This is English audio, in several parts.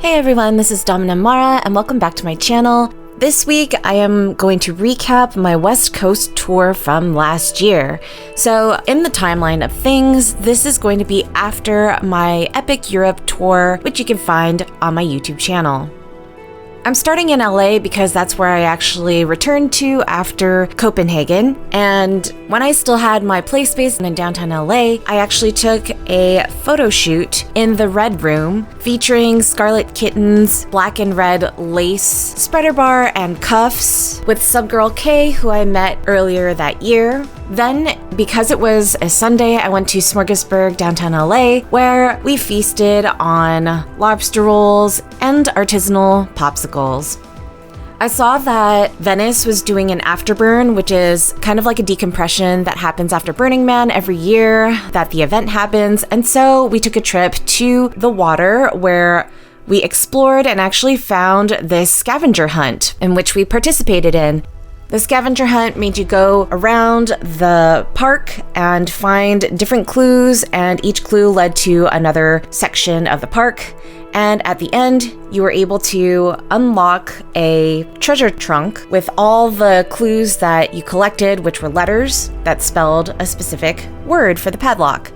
Hey everyone, this is Domina Mara and welcome back to my channel. This week I am going to recap my West Coast tour from last year. So in the timeline of things, this is going to be after my Epic Europe tour, which you can find on my YouTube channel. I'm starting in LA because that's where I actually returned to after Copenhagen. And when I still had my play space in downtown LA, I actually took a photo shoot in the Red Room featuring Scarlet Kitten's black and red lace spreader bar and cuffs with Subgirl K, who I met earlier that year. Then, because it was a Sunday, I went to Smorgasburg, downtown LA, where we feasted on lobster rolls and artisanal popsicles. I saw that Venice was doing an afterburn, which is kind of like a decompression that happens after Burning Man every year that the event happens. And so we took a trip to the water where we explored and actually found this scavenger hunt in which we participated in. The scavenger hunt made you go around the park and find different clues, and each clue led to another section of the park. And at the end, you were able to unlock a treasure trunk with all the clues that you collected, which were letters that spelled a specific word for the padlock.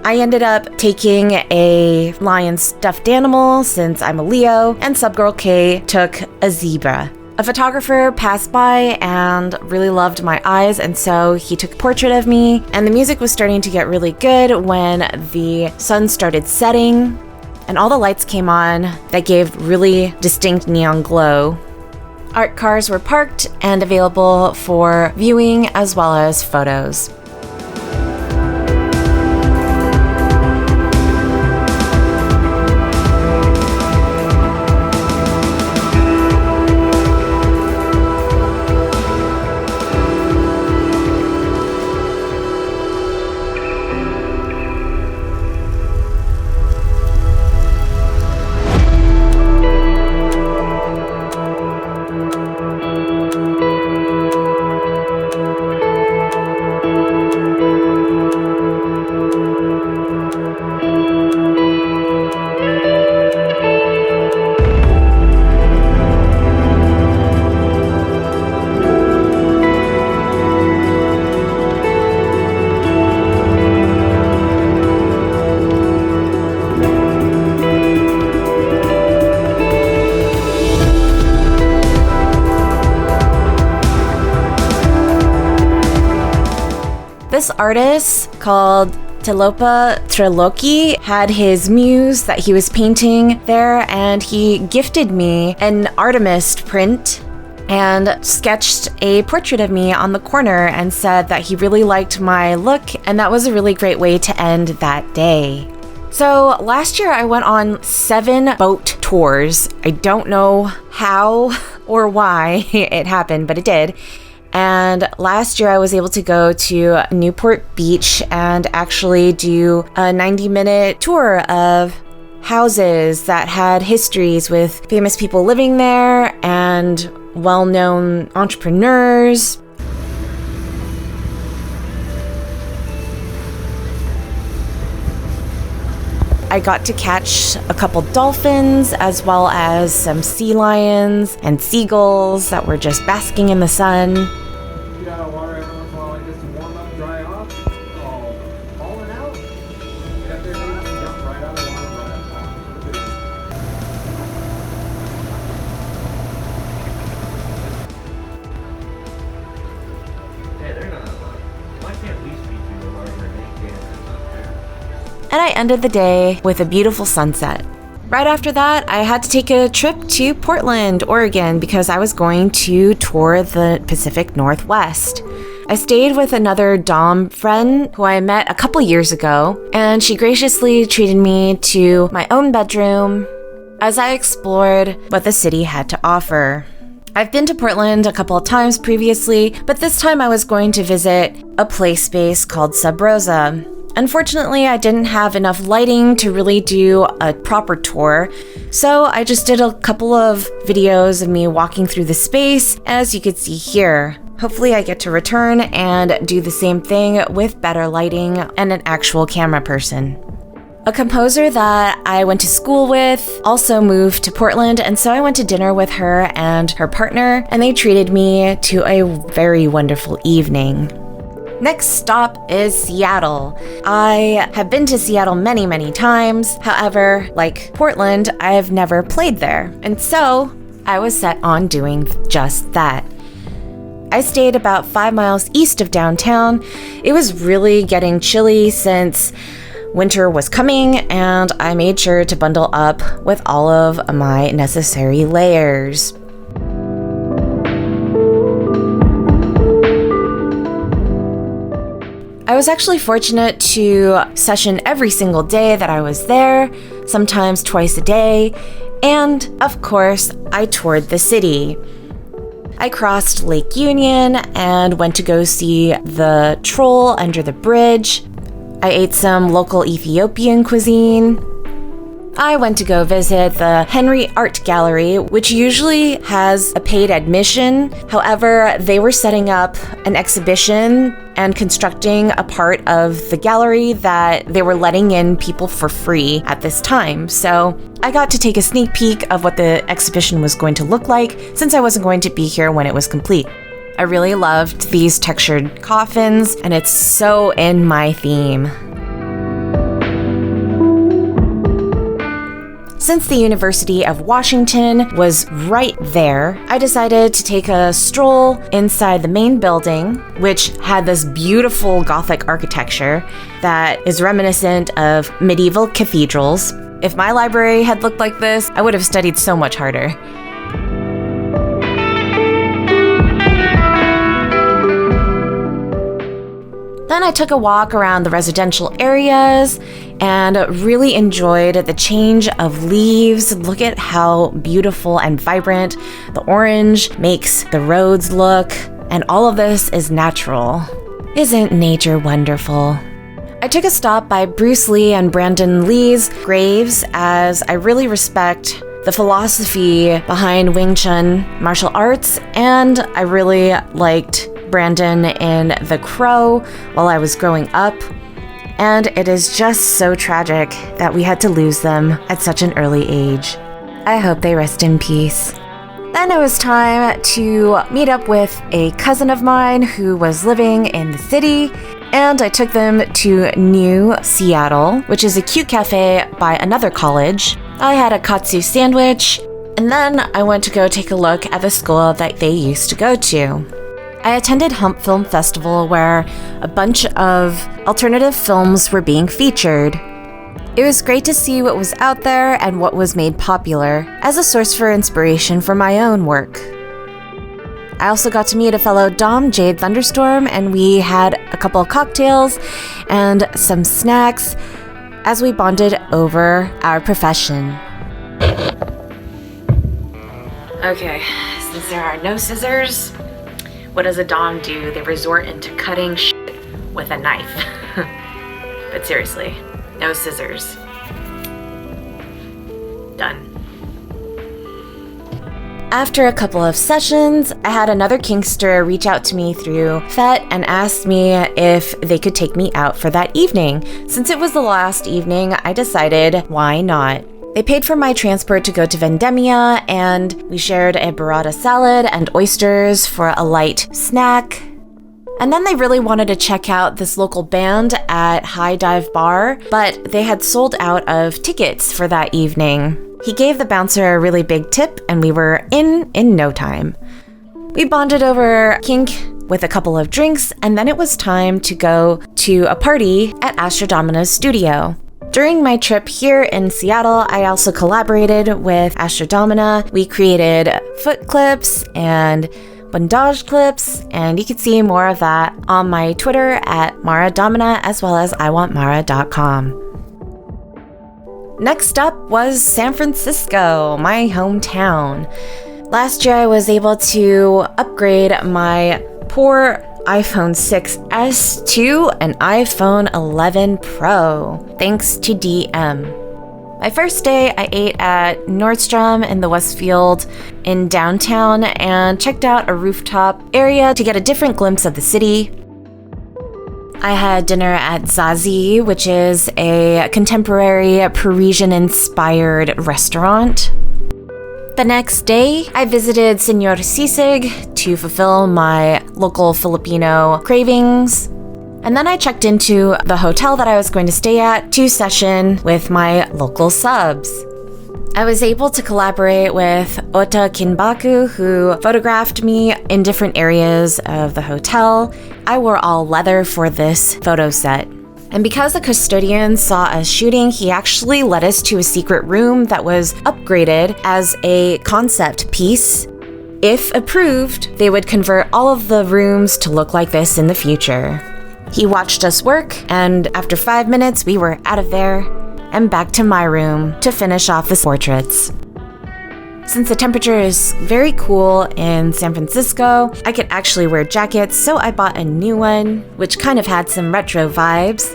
I ended up taking a lion stuffed animal since I'm a Leo, and Subgirl K took a zebra. A photographer passed by and really loved my eyes, and so he took a portrait of me, and the music was starting to get really good when the sun started setting and all the lights came on that gave really distinct neon glow. Art cars were parked and available for viewing as well as photos. This artist called Telopa Treloki had his muse that he was painting there, and he gifted me an Artemis print and sketched a portrait of me on the corner and said that he really liked my look, and that was a really great way to end that day. So last year I went on 7 boat tours. I don't know how or why it happened, but it did. And last year I was able to go to Newport Beach and actually do a 90-minute tour of houses that had histories with famous people living there and well-known entrepreneurs. I got to catch a couple dolphins as well as some sea lions and seagulls that were just basking in the sun. Get out of water every once in a while like this to warm up, dry off. Oh, falling out. Get up there and jump right out of the water. Hey, they're not. Why can't we speak to the larger than up there? And I ended the day with a beautiful sunset. Right after that, I had to take a trip to Portland, Oregon, because I was going to tour the Pacific Northwest. I stayed with another Dom friend who I met a couple years ago, and she graciously treated me to my own bedroom as I explored what the city had to offer. I've been to Portland a couple of times previously, but this time I was going to visit a play space called Sub Rosa. Unfortunately, I didn't have enough lighting to really do a proper tour, so I just did a couple of videos of me walking through the space, as you could see here. Hopefully I get to return and do the same thing with better lighting and an actual camera person. A composer that I went to school with also moved to Portland, and so I went to dinner with her and her partner, and they treated me to a very wonderful evening. Next stop is Seattle. I have been to Seattle many, many times. However, like Portland, I have never played there, and so I was set on doing just that. I stayed about 5 miles east of downtown. It was really getting chilly since winter was coming, and I made sure to bundle up with all of my necessary layers. I was actually fortunate to session every single day that I was there, sometimes twice a day, and of course, I toured the city. I crossed Lake Union and went to go see the troll under the bridge. I ate some local Ethiopian cuisine. I went to go visit the Henry Art Gallery, which usually has a paid admission. However, they were setting up an exhibition and constructing a part of the gallery that they were letting in people for free at this time. So I got to take a sneak peek of what the exhibition was going to look like, since I wasn't going to be here when it was complete. I really loved these textured coffins, and it's so in my theme. Since the University of Washington was right there, I decided to take a stroll inside the main building, which had this beautiful Gothic architecture that is reminiscent of medieval cathedrals. If my library had looked like this, I would have studied so much harder. Then I took a walk around the residential areas and really enjoyed the change of leaves. Look at how beautiful and vibrant the orange makes the roads look, and all of this is natural. Isn't nature wonderful? I took a stop by Bruce Lee and Brandon Lee's graves, as I really respect the philosophy behind Wing Chun martial arts, and I really liked Brandon in The Crow while I was growing up, and it is just so tragic that we had to lose them at such an early age. I hope they rest in peace. Then it was time to meet up with a cousin of mine who was living in the city, and I took them to New Seattle, which is a cute cafe by another college. I had a katsu sandwich, and then I went to go take a look at the school that they used to go to. I attended Hump Film Festival, where a bunch of alternative films were being featured. It was great to see what was out there and what was made popular as a source for inspiration for my own work. I also got to meet a fellow Dom, Jade Thunderstorm, and we had a couple of cocktails and some snacks as we bonded over our profession. Okay, since there are no scissors, what does a Dom do? They resort into cutting shit with a knife. But seriously, no scissors. Done. After a couple of sessions, I had another Kingster reach out to me through FET and asked me if they could take me out for that evening. Since it was the last evening, I decided, why not? They paid for my transport to go to Vendemia, and we shared a burrata salad and oysters for a light snack. And then they really wanted to check out this local band at High Dive Bar, but they had sold out of tickets for that evening. He gave the bouncer a really big tip, and we were in no time. We bonded over kink with a couple of drinks, and then it was time to go to a party at Astrodomina's studio. During my trip here in Seattle, I also collaborated with Astrodomina. We created foot clips and bondage clips, and you can see more of that on my Twitter at MaraDomina, as well as iwantmara.com. Next up was San Francisco, my hometown. Last year I was able to upgrade my poor iPhone 6s to an iPhone 11 Pro, thanks to DM. My first day, I ate at Nordstrom in the Westfield in downtown and checked out a rooftop area to get a different glimpse of the city. I had dinner at Zazie, which is a contemporary Parisian-inspired restaurant. The next day, I visited Senor Sisig to fulfill my local Filipino cravings. And then I checked into the hotel that I was going to stay at to session with my local subs. I was able to collaborate with Ota Kinbaku, who photographed me in different areas of the hotel. I wore all leather for this photo set. And because the custodian saw us shooting, he actually led us to a secret room that was upgraded as a concept piece. If approved, they would convert all of the rooms to look like this in the future. He watched us work, and after 5 minutes, we were out of there and back to my room to finish off the portraits. Since the temperature is very cool in San Francisco, I could actually wear jackets, so I bought a new one, which kind of had some retro vibes.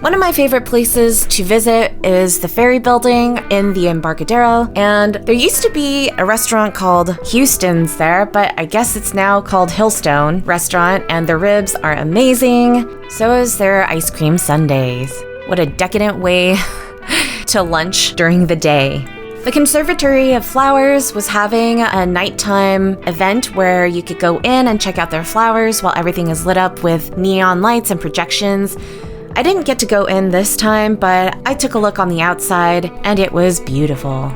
One of my favorite places to visit is the Ferry Building in the Embarcadero, and there used to be a restaurant called Houston's there, but I guess it's now called Hillstone Restaurant, and the ribs are amazing. So is their ice cream sundaes. What a decadent way to lunch during the day. The Conservatory of Flowers was having a nighttime event where you could go in and check out their flowers while everything is lit up with neon lights and projections. I didn't get to go in this time, but I took a look on the outside and it was beautiful.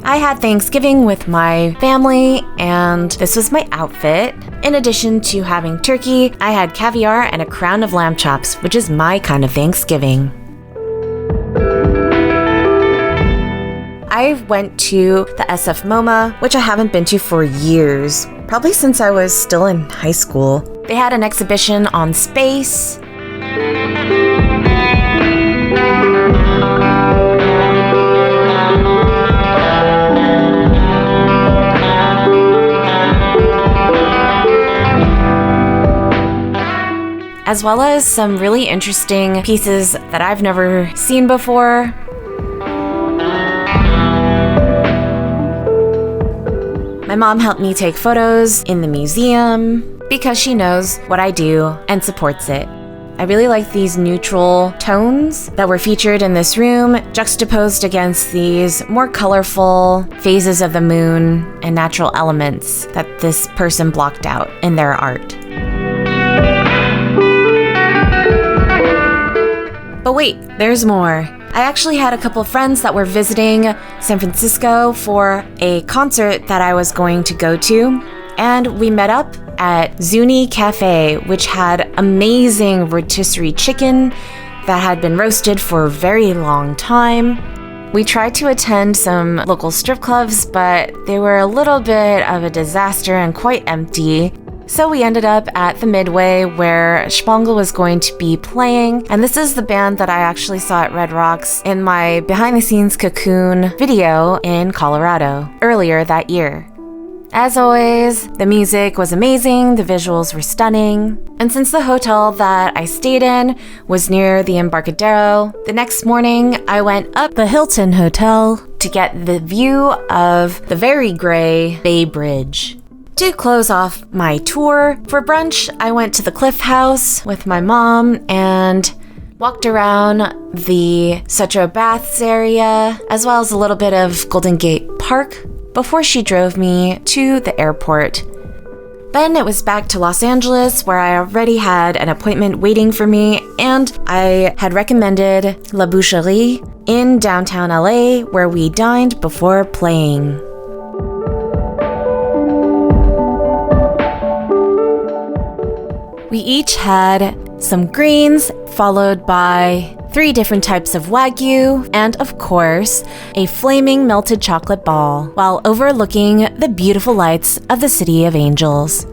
I had Thanksgiving with my family and this was my outfit. In addition to having turkey, I had caviar and a crown of lamb chops, which is my kind of Thanksgiving. I went to the SF MoMA, which I haven't been to for years, probably since I was still in high school. They had an exhibition on space. As well as some really interesting pieces that I've never seen before. My mom helped me take photos in the museum because she knows what I do and supports it. I really like these neutral tones that were featured in this room, juxtaposed against these more colorful phases of the moon and natural elements that this person blocked out in their art. But wait, there's more. I actually had a couple friends that were visiting San Francisco for a concert that I was going to go to, and we met up at Zuni Cafe, which had amazing rotisserie chicken that had been roasted for a very long time. We tried to attend some local strip clubs, but they were a little bit of a disaster and quite empty. So we ended up at the Midway where Spangle was going to be playing, and this is the band that I actually saw at Red Rocks in my behind-the-scenes Cocoon video in Colorado earlier that year. As always, the music was amazing, the visuals were stunning, and since the hotel that I stayed in was near the Embarcadero, the next morning I went up the Hilton Hotel to get the view of the very gray Bay Bridge. To close off my tour, for brunch, I went to the Cliff House with my mom and walked around the Sutro Baths area, as well as a little bit of Golden Gate Park, before she drove me to the airport. Then it was back to Los Angeles, where I already had an appointment waiting for me, and I had recommended La Boucherie in downtown LA, where we dined before playing. We each had some greens, followed by 3 different types of Wagyu, and of course, a flaming melted chocolate ball, while overlooking the beautiful lights of the City of Angels.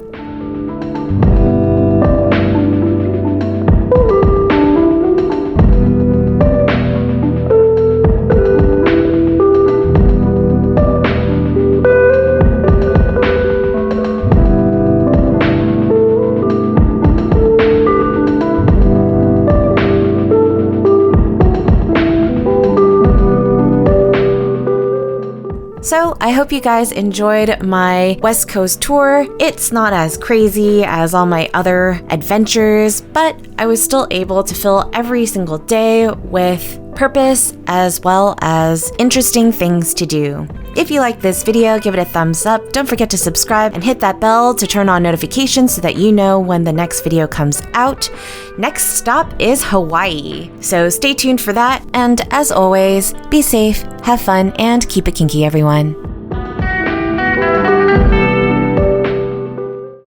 So I hope you guys enjoyed my West Coast tour. It's not as crazy as all my other adventures, but I was still able to fill every single day with purpose as well as interesting things to do. If you like this video, give it a thumbs up. Don't forget to subscribe and hit that bell to turn on notifications so that you know when the next video comes out. Next stop is Hawaii, so stay tuned for that. And as always, be safe, have fun, and keep it kinky, everyone.